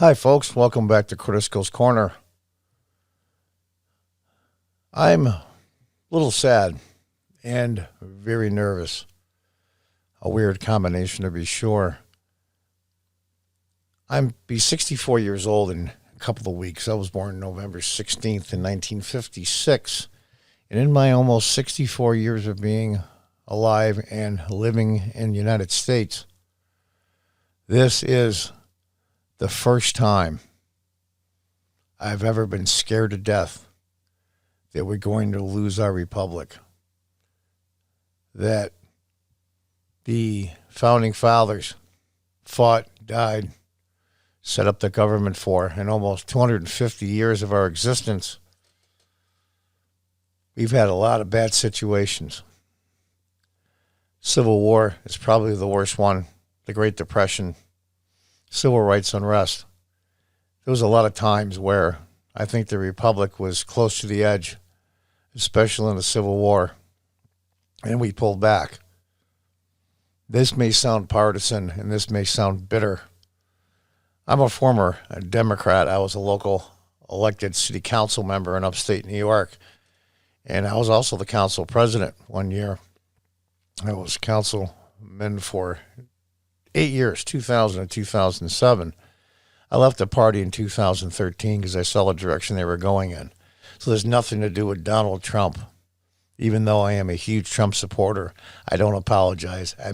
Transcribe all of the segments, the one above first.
Hi, folks. Welcome back to Crisco's Corner. I'm a little sad and very nervous. A weird combination, to be sure. I'm be 64 years old in a couple of weeks. I was born November 16th in 1956. And in my almost 64 years of being alive and living in the United States, this is the first time I've ever been scared to death that we're going to lose our republic, that the founding fathers fought, died, set up the government for. In almost 250 years of our existence, we've had a lot of bad situations. Civil War is probably the worst one. The Great Depression, civil rights unrest. There was a lot of times where I think the republic was close to the edge, especially in the Civil War, and we pulled back. This may sound partisan, and this may sound bitter. I'm a former Democrat. I was a local elected city council member in upstate New York, and I was also the council president one year. I was councilman for 8 years, 2000 and 2007. I left the party in 2013 because I saw the direction they were going in. So there's nothing to do with Donald Trump. Even though I am a huge Trump supporter, I don't apologize. I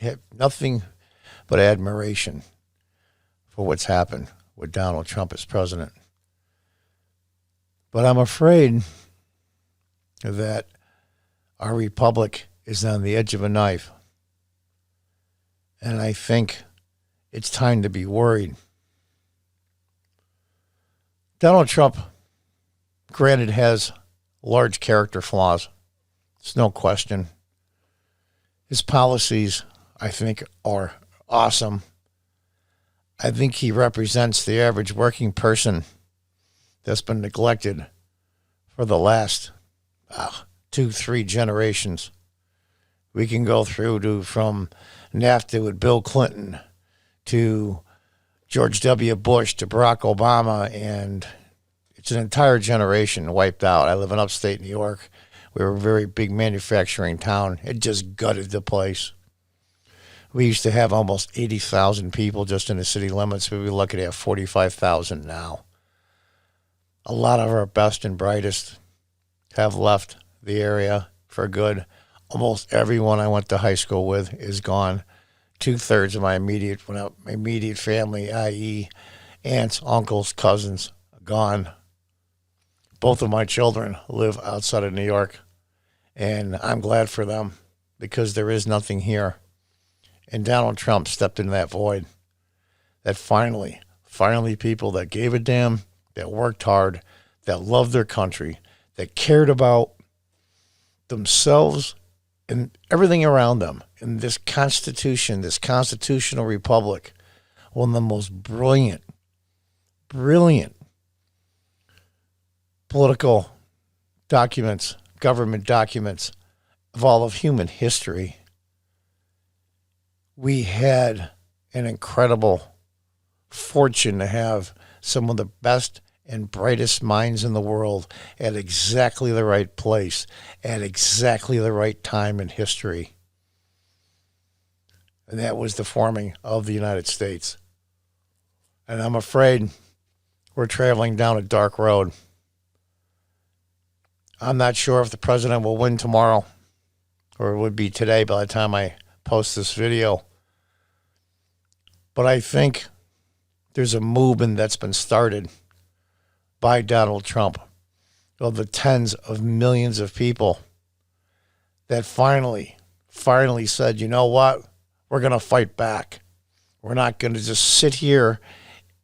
have nothing but admiration for what's happened with Donald Trump as president. But I'm afraid that our republic is on the edge of a knife. And I think it's time to be worried. Donald Trump, granted, has large character flaws. There's no question. His policies, I think, are awesome. I think he represents the average working person that's been neglected for the last 2-3 generations. We can go through from NAFTA with Bill Clinton to George W. Bush to Barack Obama, and it's an entire generation wiped out. I live in upstate New York. We were a very big manufacturing town. It just gutted the place. We used to have almost 80,000 people just in the city limits. We'd be lucky to have 45,000 now. A lot of our best and brightest have left the area for good. Almost everyone I went to high school with is gone. 2/3 of my immediate family, i.e. aunts, uncles, cousins, gone. Both of my children live outside of New York, and I'm glad for them because there is nothing here. And Donald Trump stepped into that void. That finally people that gave a damn, that worked hard, that loved their country, that cared about themselves and everything around them in this Constitution, this constitutional republic, one of the most brilliant political documents, government documents of all of human history. We had an incredible fortune to have some of the best and brightest minds in the world at exactly the right place, at exactly the right time in history. And that was the forming of the United States. And I'm afraid we're traveling down a dark road. I'm not sure if the president will win tomorrow, or it would be today by the time I post this video. But I think there's a movement that's been started by Donald Trump of the tens of millions of people that finally said, you know what? We're going to fight back. We're not going to just sit here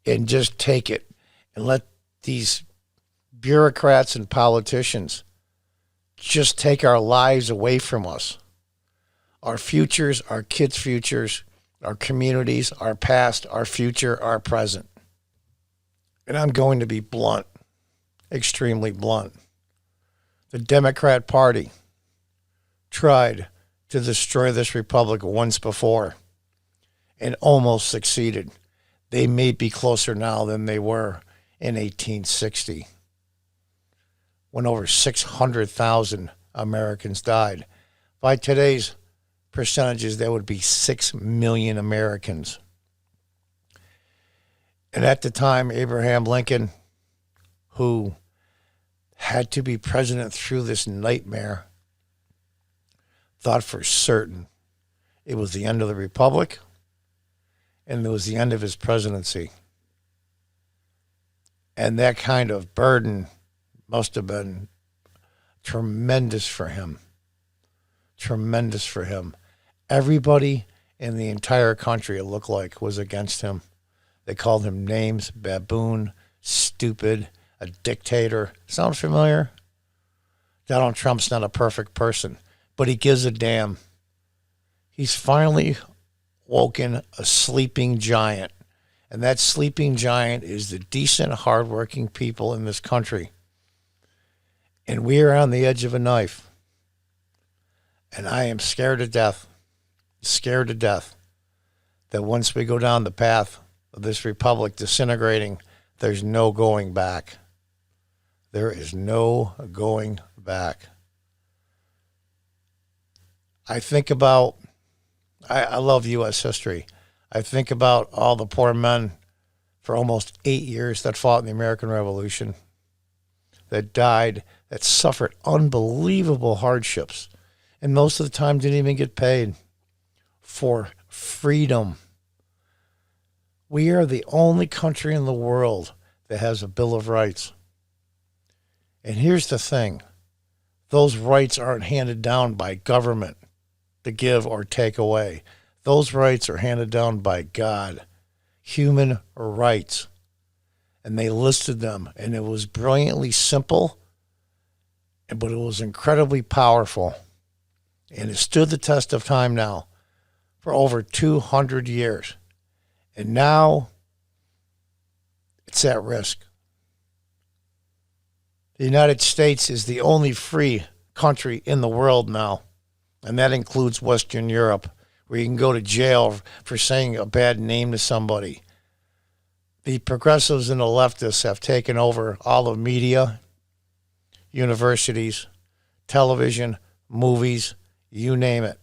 and just take it and let these bureaucrats and politicians just take our lives away from us. Our futures, our kids' futures, our communities, our past, our future, our present. And I'm going to be blunt, extremely blunt. The Democrat Party tried to destroy this republic once before and almost succeeded. they may be closer now than they were in 1860, when over 600,000 Americans died. By today's percentages, that would be 6 million Americans. And at the time, Abraham Lincoln, who had to be president through this nightmare, thought for certain it was the end of the Republic and it was the end of his presidency. And that kind of burden must have been tremendous for him. Tremendous for him. Everybody in the entire country, it looked like, was against him. They called him names: baboon, stupid, a dictator. Sound familiar? Donald Trump's not a perfect person, but he gives a damn. He's finally woken a sleeping giant. And that sleeping giant is the decent, hardworking people in this country. And we are on the edge of a knife. And I am scared to death that once we go down the path of this republic disintegrating, there's no going back. There is no going back. I think about, I love U.S. history. I think about all the poor men for almost 8 years that fought in the American Revolution, that died, that suffered unbelievable hardships, and most of the time didn't even get paid for freedom. We are the only country in the world that has a Bill of Rights. And here's the thing. Those rights aren't handed down by government to give or take away. Those rights are handed down by God, human rights. And they listed them, and it was brilliantly simple, but it was incredibly powerful. And it stood the test of time now for over 200 years. And now it's at risk. The United States is the only free country in the world now, and that includes Western Europe, where you can go to jail for saying a bad name to somebody. The progressives and the leftists have taken over all of media, universities, television, movies, you name it.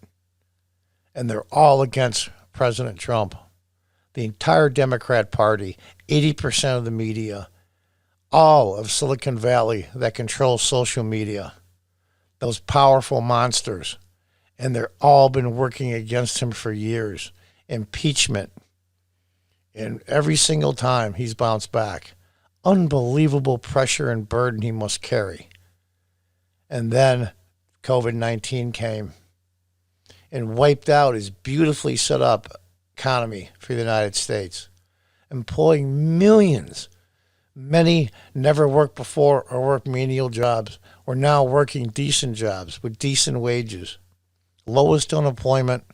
And they're all against President Trump. The entire Democrat Party, 80% of the media, all of Silicon Valley that controls social media, those powerful monsters. And they're all been working against him for years. Impeachment. And every single time he's bounced back. Unbelievable pressure and burden he must carry. And then COVID-19 came and wiped out his beautifully set up economy for the United States, employing millions. Many never worked before or worked menial jobs, or now working decent jobs with decent wages. Lowest unemployment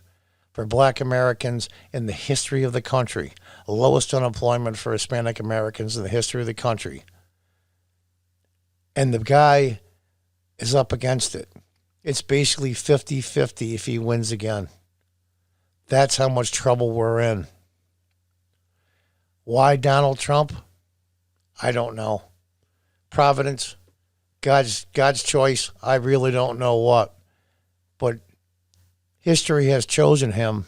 for Black Americans in the history of the country. Lowest unemployment for Hispanic Americans in the history of the country. And the guy is up against it. It's basically 50-50 if he wins again. That's how much trouble we're in. Why Donald Trump? I don't know. Providence, God's choice, I really don't know what. But history has chosen him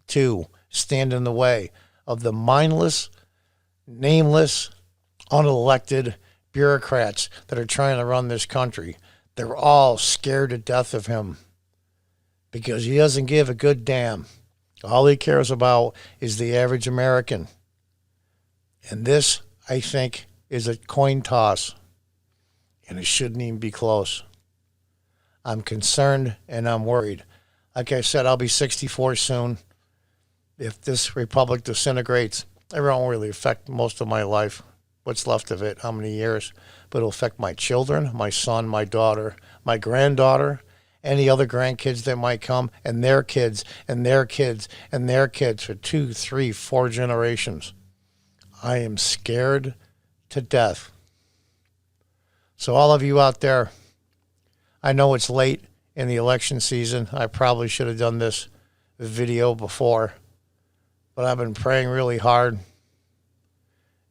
to stand in the way of the mindless, nameless, unelected bureaucrats that are trying to run this country. They're all scared to death of him because he doesn't give a good damn. All he cares about is the average American. And this, I think, is a coin toss, and it shouldn't even be close. I'm concerned and I'm worried. Like I said, I'll be 64 soon. If this republic disintegrates, it won't really affect most of my life, what's left of it, how many years, but it'll affect my children, my son, my daughter, my granddaughter, any other grandkids that might come, and their kids, and their kids, and their kids for 2, 3, 4 generations. I am scared to death. So all of you out there, I know it's late in the election season. I probably should have done this video before, but I've been praying really hard.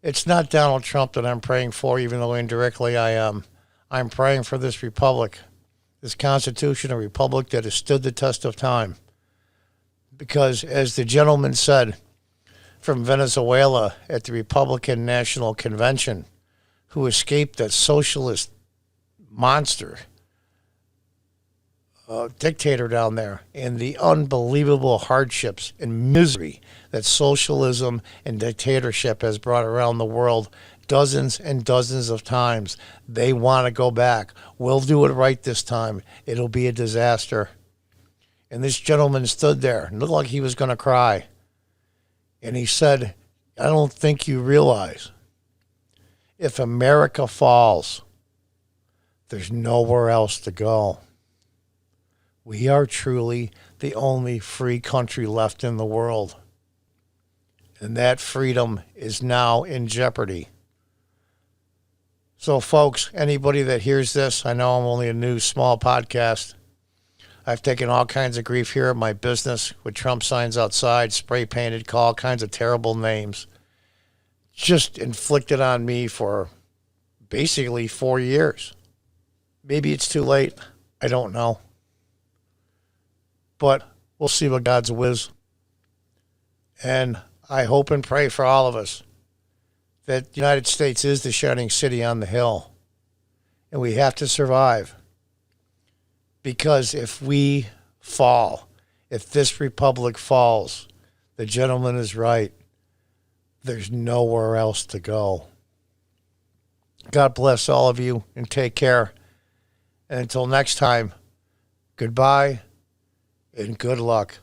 It's not Donald Trump that I'm praying for, even though indirectly I am. I'm praying for this republic, this constitutional republic that has stood the test of time. Because, as the gentleman said from Venezuela at the Republican National Convention, who escaped that socialist monster, dictator down there, and the unbelievable hardships and misery that socialism and dictatorship has brought around the world dozens and dozens of times. They want to go back. We'll do it right this time. It'll be a disaster. And this gentleman stood there and looked like he was going to cry. And he said, I don't think you realize, if America falls, there's nowhere else to go. We are truly the only free country left in the world. And that freedom is now in jeopardy. So, folks, anybody that hears this, I know I'm only a new small podcast. I've taken all kinds of grief here at my business with Trump signs outside, spray painted, call all kinds of terrible names. Just inflicted on me for basically 4 years. Maybe it's too late. I don't know. But we'll see what God's wills. And I hope and pray for all of us that the United States is the shining city on the hill. And we have to survive. Because if we fall, if this republic falls, the gentleman is right. There's nowhere else to go. God bless all of you and take care. And until next time, goodbye and good luck.